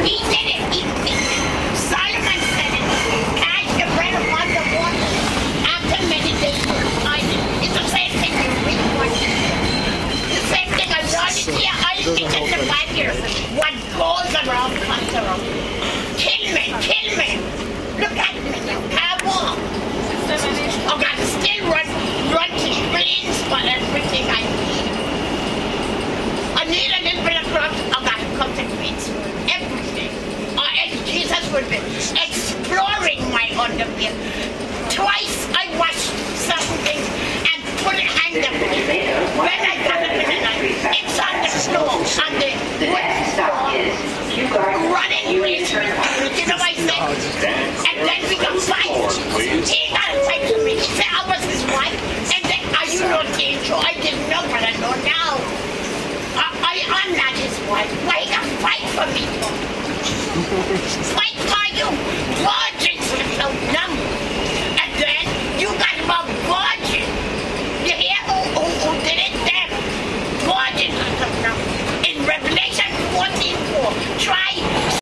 He did it. Solomon said it. Cast the bread upon the water. After many days were decided. It's the same thing you read one. The same thing I learned it here. I teach in the Bible. What goes around comes around. Kill me. Look at me now. Come on. Oh God, still run to brains for everything I need. I need a little bit of crops. Oh God, come to brains for everything. And Jesus will be exploring my underwear. Twice I washed some things and put it hang them. When I got it in the night, it's on the floor, on the wooden floor, running with me. You know what I said? And then we got fight. He got a fight to me. He said I was his wife. And then, are you not danger? I didn't know, but I know now. I'm not his wife. Why he got fight for me for? Fight for you. Virgins without number. And then you got about virgin. You hear who did it then? Virgins without number. In Revelation 14:4. Try